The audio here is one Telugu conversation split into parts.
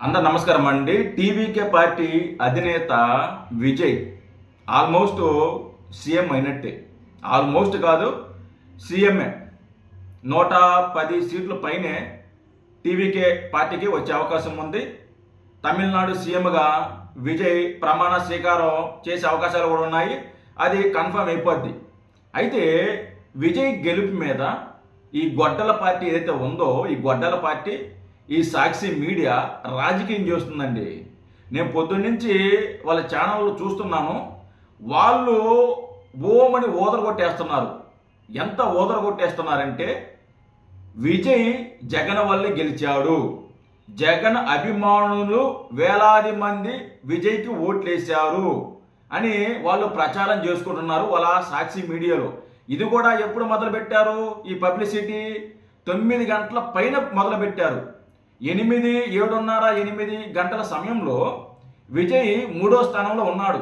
అందరు నమస్కారం అండి. టీవీకే పార్టీ అధినేత విజయ్ ఆల్మోస్ట్ సీఎం అయినట్టే. ఆల్మోస్ట్ కాదు, సీఎంఏ. 110 సీట్ల పైనే టీవీకే పార్టీకి వచ్చే అవకాశం ఉంది. తమిళనాడు సీఎంగా విజయ్ ప్రమాణ స్వీకారం చేసే అవకాశాలు కూడా ఉన్నాయి. అది కన్ఫర్మ్ అయిపోద్ది. అయితే విజయ్ గెలుపు మీద ఈ గొడ్డల పార్టీ ఏదైతే ఉందో, ఈ గొడ్డల పార్టీ, ఈ సాక్షి మీడియా రాజకీయం చేస్తుందండి. నేను పొద్దున్నుంచి వాళ్ళ ఛానళ్ళు చూస్తున్నాను. వాళ్ళు ఓమని ఊదరగొట్టేస్తున్నారు. ఎంత ఊదరగొట్టేస్తున్నారంటే, విజయ్ జగన్ వల్లే గెలిచాడు, జగన్ అభిమానులు వేలాది మంది విజయ్కి ఓట్లేశారు అని వాళ్ళు ప్రచారం చేసుకుంటున్నారు వాళ్ళ సాక్షి మీడియాలో. ఇది కూడా ఎప్పుడు మొదలుపెట్టారు? ఈ పబ్లిసిటీ 9 గంటల పైన మొదలుపెట్టారు. 7:30 గంటల సమయంలో విజయ్ 3వ స్థానంలో ఉన్నాడు.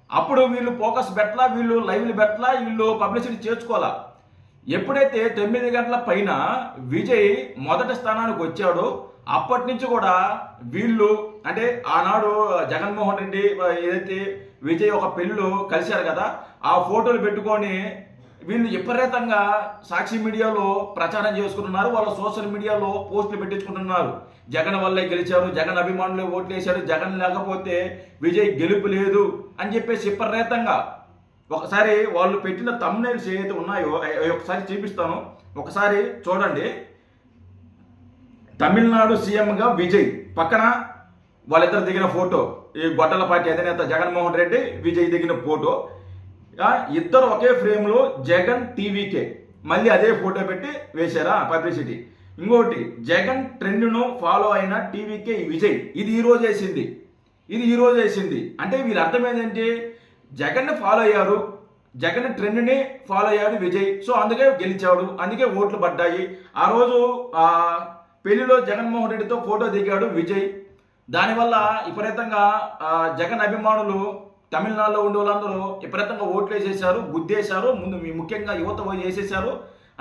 అప్పుడు వీళ్ళు ఫోకస్ పెట్టలా, వీళ్ళు లైవ్లు పెట్టలా, వీళ్ళు పబ్లిసిటీ చేసుకోవాలా. ఎప్పుడైతే 9 గంటల పైన విజయ్ మొదటి స్థానానికి వచ్చాడో అప్పటి నుంచి కూడా వీళ్ళు, అంటే ఆనాడు జగన్మోహన్ రెడ్డి ఏదైతే విజయ్ ఒక పెళ్ళిలో కలిశారు కదా, ఆ ఫోటోలు పెట్టుకొని వీళ్ళు విపరీతంగా సాక్షి మీడియాలో ప్రచారం చేసుకుంటున్నారు. వాళ్ళ సోషల్ మీడియాలో పోస్టులు పెట్టించుకుంటున్నారు. జగన్ వల్లే గెలిచారు, జగన్ అభిమానులే ఓట్లు వేశారు, జగన్ లేకపోతే విజయ్ గెలుపు లేదు అని చెప్పేసి విపరీతంగా. ఒకసారి వాళ్ళు పెట్టిన థంబ్నెయిల్స్ ఏవైతే ఉన్నాయో ఒకసారి చూపిస్తాను, ఒకసారి చూడండి. తమిళనాడు సీఎంగా విజయ్ పక్కన వాళ్ళిద్దరు దిగిన ఫోటో, ఈ గొడ్డల పార్టీ అధినేత జగన్మోహన్ రెడ్డి, విజయ్ దిగిన ఫోటో. ఇద్దరు ఒకే ఫ్రేమ్లో జగన్ టీవీకే, మళ్ళీ అదే ఫోటో పెట్టి వేశారా పబ్లిసిటీ. ఇంకోటి, జగన్ ట్రెండ్ను ఫాలో అయిన టీవీకే విజయ్, ఇది ఈ రోజు వేసింది. అంటే వీళ్ళ అర్థం ఏంటంటే, జగన్ని ఫాలో అయ్యారు, జగన్ ట్రెండ్ని ఫాలో అయ్యాడు విజయ్, సో అందుకే గెలిచాడు, అందుకే ఓట్లు పడ్డాయి. ఆ రోజు పెళ్లిలో జగన్మోహన్ రెడ్డితో ఫోటో దిగాడు విజయ్. దానివల్ల విపరీతంగా జగన్ అభిమానులు తమిళనాడులో ఉండే వాళ్ళందరూ విపరీతంగా ఓట్లు వేసేసారు, గుద్దేశారు, ముందు ముఖ్యంగా యువత వేసేసారు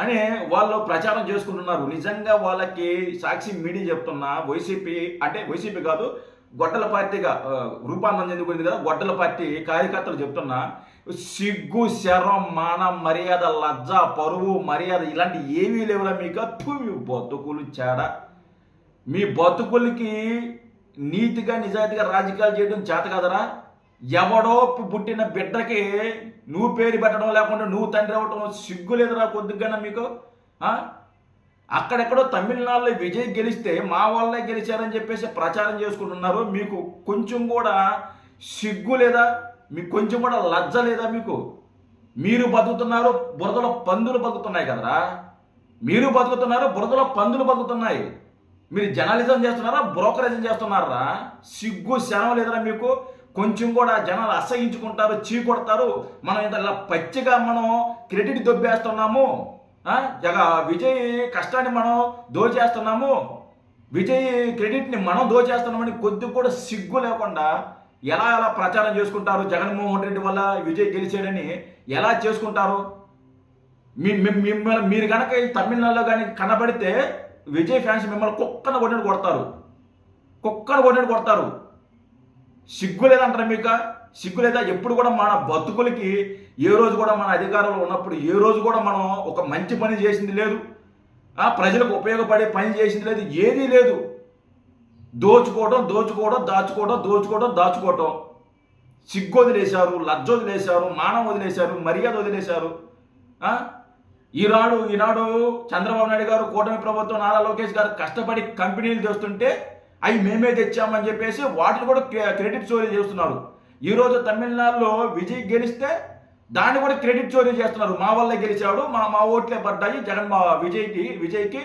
అని వాళ్ళు ప్రచారం చేసుకుంటున్నారు. నిజంగా వాళ్ళకి సాక్షి మీడియా చెప్తున్నా, వైసీపీ అంటే వైసీపీ కాదు, గొడ్డల పార్టీగా రూపాంతరం చెందుకుంది కదా, గొడ్డల పార్టీ కార్యకర్తలు చెప్తున్నా, సిగ్గు, శరం, మానం, మర్యాద, లజ్జ, పరువు, మర్యాద ఇలాంటి ఏమీ లేవురా మీకు. మీ బతుకులు చేడ, మీ బతుకులకి నీతిగా నిజాయితీగా రాజకీయాలు చేయడం చేత కదరా. ఎవడో పుట్టిన బిడ్డకి నువ్వు పేరు పెట్టడం, లేకుండా నువ్వు తండ్రి అవ్వటం సిగ్గు లేదురా కొద్దిగా మీకు. అక్కడెక్కడో తమిళనాడులో విజయ్ గెలిస్తే మా వాళ్ళే గెలిచారని చెప్పేసి ప్రచారం చేసుకుంటున్నారు. మీకు కొంచెం కూడా సిగ్గు లేదా? మీకు కొంచెం కూడా లజ్జ లేదా? మీరు బతుకుతున్నారు, బురదలో పందులు బతుకుతున్నాయి కదరా. మీరు బతుకుతున్నారు, బురదలో పందులు బతుకుతున్నాయి. మీరు జర్నలిజం చేస్తున్నారా, బ్రోకరేజం చేస్తున్నారా? సిగ్గు శరం లేదురా మీకు? కొంచెం కూడా జనాలు అసహించుకుంటారు, చీకొడతారు. మనం ఇలా పచ్చిగా మనం క్రెడిట్ దొబ్బేస్తున్నాము, విజయ్ కష్టాన్ని మనం దోచేస్తున్నాము, విజయ్ క్రెడిట్ని మనం దోచేస్తున్నామని కొద్ది కూడా సిగ్గు లేకుండా ఎలా ప్రచారం చేసుకుంటారు? జగన్మోహన్ రెడ్డి వల్ల విజయ్ గెలిచాడని ఎలా చేసుకుంటారు? మిమ్మల్ని మీరు కనుక ఈ తమిళనాడులో కానీ కనబడితే విజయ్ ఫ్యాన్స్ మిమ్మల్ని కుక్కన కొట్టినట్టు కొడతారు. సిగ్గు లేదంటారా మీకు? సిగ్గు లేదా? ఎప్పుడు కూడా మన బతుకులకి ఏ రోజు కూడా మన అధికారంలో ఉన్నప్పుడు ఏ రోజు కూడా మనం ఒక మంచి పని చేసింది లేదు, ప్రజలకు ఉపయోగపడే పని చేసింది లేదు, ఏదీ లేదు. దాచుకోవడం. సిగ్గు వదిలేశారు, లజ్జ వదిలేశారు, మానం వదిలేశారు, మర్యాద వదిలేశారు. ఈనాడు చంద్రబాబు నాయుడు గారు, కూటమి ప్రభుత్వం, నారా లోకేష్ గారు కష్టపడి కంపెనీలు తెస్తుంటే అవి మేమే తెచ్చామని చెప్పేసి వాటిని కూడా క్రెడిట్ చోరీ చేస్తున్నారు. ఈరోజు తమిళనాడులో విజయ్ గెలిస్తే దాన్ని కూడా క్రెడిట్ చోరీ చేస్తున్నారు. మా వల్లే గెలిచాడు, మా ఓట్లే పడ్డాయి, విజయ్కి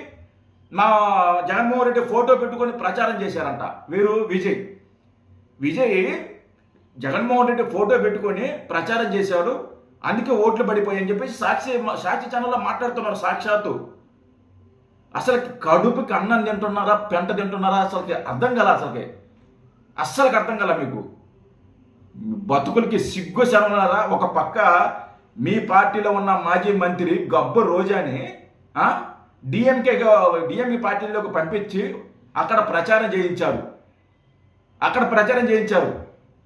మా జగన్మోహన్ రెడ్డి ఫోటో పెట్టుకొని ప్రచారం చేశారంట. వీరు విజయ్ జగన్మోహన్ రెడ్డి ఫోటో పెట్టుకొని ప్రచారం చేశాడు, అందుకే ఓట్లు పడిపోయాయని చెప్పేసి సాక్షి ఛానల్లో మాట్లాడుతున్నారు. సాక్షాత్తు అసలుకి కడుపుకి అన్నం తింటున్నారా, పెంట తింటున్నారా? అసలుకి అర్థం కల, అస్సలకి అర్థం కల మీకు. బతుకులకి సిగ్గు శరణారా. ఒక పక్క మీ పార్టీలో ఉన్న మాజీ మంత్రి గబ్బు రోజాని డిఎంకే పార్టీలోకి పంపించి అక్కడ ప్రచారం చేయించారు. అక్కడ ప్రచారం చేయించారు.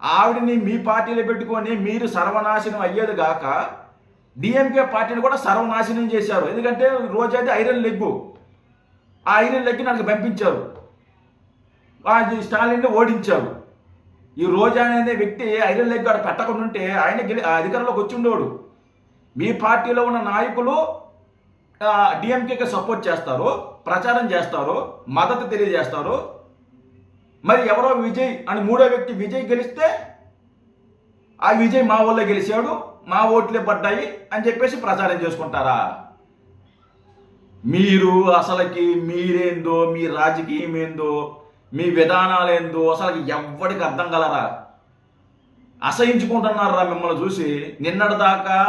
ఆవిడని మీ పార్టీలో పెట్టుకొని మీరు సర్వనాశనం అయ్యేది గాక డిఎంకే పార్టీని కూడా సర్వనాశనం చేశారు. ఎందుకంటే రోజైతే ఐరన్ లెగ్గు, ఆ ఐరన్ లెగ్గి నాకు పంపించారు, స్టాలిన్ని ఓడించారు. ఈ రోజా అనే వ్యక్తి ఐరన్ లెగ్ అక్కడ పెట్టకుండా ఉంటే ఆయన అధికారంలోకి వచ్చి ఉండేవాడు. మీ పార్టీలో ఉన్న నాయకులు డిఎంకేకి సపోర్ట్ చేస్తారు, ప్రచారం చేస్తారు, మద్దతు తెలియజేస్తారు. మరి ఎవరో విజయ్ అని మూడో వ్యక్తి విజయ్ గెలిస్తే ఆ విజయ్ మా ఊళ్ళో గెలిచాడు, మా ఓట్లే పడ్డాయి అని చెప్పేసి ప్రచారం చేసుకుంటారా? మీరు అసలుకి మీరేందో, మీ రాజకీయం ఏందో, మీ విధానాలు ఏందో అసలు ఎవ్వడికి అర్థం కలరా? అసహించుకుంటున్నారా మిమ్మల్ని చూసి? నిన్నటిదాకా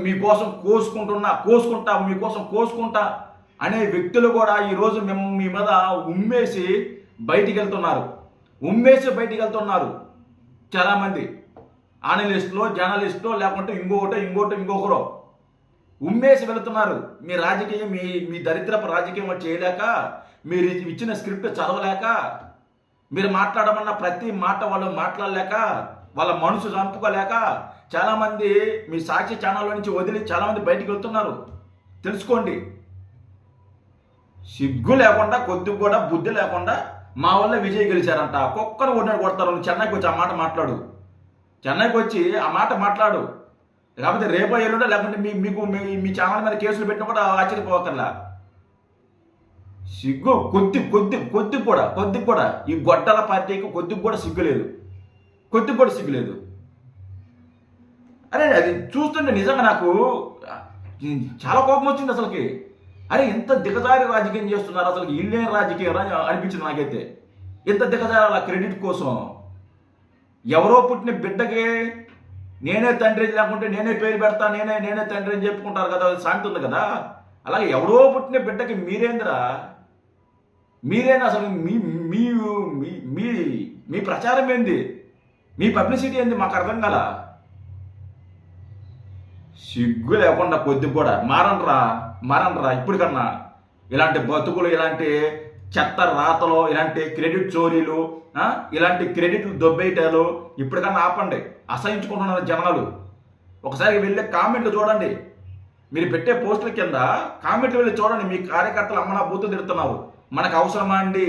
మీకోసం మీకోసం కోసుకుంటా అనే వ్యక్తులు కూడా ఈరోజు మీ మీద ఉమ్మేసి బయటికి వెళ్తున్నారు. చాలామంది అనలిస్టులో, జర్నలిస్టులో, లేకుంటే ఇంకొకరు ఉమ్మేసి వెళుతున్నారు. మీ రాజకీయం మీ దరిద్రపు రాజకీయం చేయలేక, మీరు ఇచ్చిన స్క్రిప్ట్ చదవలేక, మీరు మాట్లాడమన్న ప్రతి మాట వాళ్ళు మాట్లాడలేక, వాళ్ళ మనసు చంపుకోలేక చాలామంది మీ సాక్షి ఛానల్ నుంచి వదిలి చాలామంది బయటికి వెళ్తున్నారు. తెలుసుకోండి. సిగ్గు లేకుండా, కొద్దిగా కూడా బుద్ధి లేకుండా మా వల్ల విజయ్ గెలిచారంట, కుక్కను కొడతారు. చెన్నైకి వచ్చి ఆ మాట మాట్లాడు, చెన్నైకి వచ్చి ఆ మాట మాట్లాడు. లేకపోతే రేపో ఎల్లుండో, లేకపోతే మీకు మీ ఛానల్ మీద కేసులు పెట్టినా కూడా ఆశ్చర్యపోకర్లా. సిగ్గు కొద్దిగా కూడా ఈ గొడ్డల పార్టీకి కొద్దిగా కూడా సిగ్గు లేదు. అరే అది చూస్తుంటే నిజంగా నాకు చాలా కోపం వచ్చింది అసలుకి. అరే ఇంత దిగజారి రాజకీయం చేస్తున్నారు, అసలు ఇల్లేని రాజకీయం అనిపించింది నాకైతే. ఇంత దిగజారాల క్రెడిట్ కోసం. ఎవరో పుట్టిన బిడ్డకి నేనే తండ్రి, లేకుంటే నేనే పేరు పెడతా, నేనే తండ్రి అని చెప్పుకుంటారు కదా, సాంతి ఉంది కదా. అలాగే ఎవరో పుట్టిన బిడ్డకి మీరేంద్రా అసలు మీ ప్రచారం ఏంది, మీ పబ్లిసిటీ ఏంది మాకు అర్థం కాల. సిగ్గు లేకుండా కొద్దిగా కూడా మారనరా ఇప్పటికన్నా. ఇలాంటి బతుకులు, ఇలాంటి చెత్త రాతలు, ఇలాంటి క్రెడిట్ చోరీలు, ఇలాంటి క్రెడిట్లు దొబ్బేయటాలు ఇప్పటికన్నా ఆపండి. అసహించుకుంటున్నారు జనాలు. ఒకసారి వెళ్ళి కామెంట్లు చూడండి. మీరు పెట్టే పోస్టుల కింద కామెంట్లు వెళ్ళి చూడండి. మీ కార్యకర్తలు అమ్మనా బూతులు తిడుతున్నారు. మనకు అవసరమా అండి?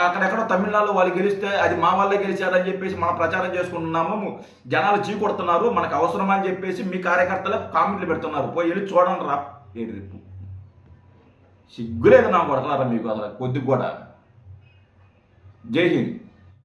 అక్కడెక్కడో తమిళనాడులో వాళ్ళు గెలిస్తే అది మా వల్లే గెలిచారని చెప్పేసి మనం ప్రచారం చేసుకుంటున్నాము, జనాలు చీకొడుతున్నారు, మనకు అవసరమా అని చెప్పేసి మీ కార్యకర్తలే కామెంట్లు పెడుతున్నారు. పోయి వెళ్ళి చూడండి రా. సిగ్గులేదు నా కొడకలారా మీకు అసలు కొద్దిగా కూడా. జై హింద్.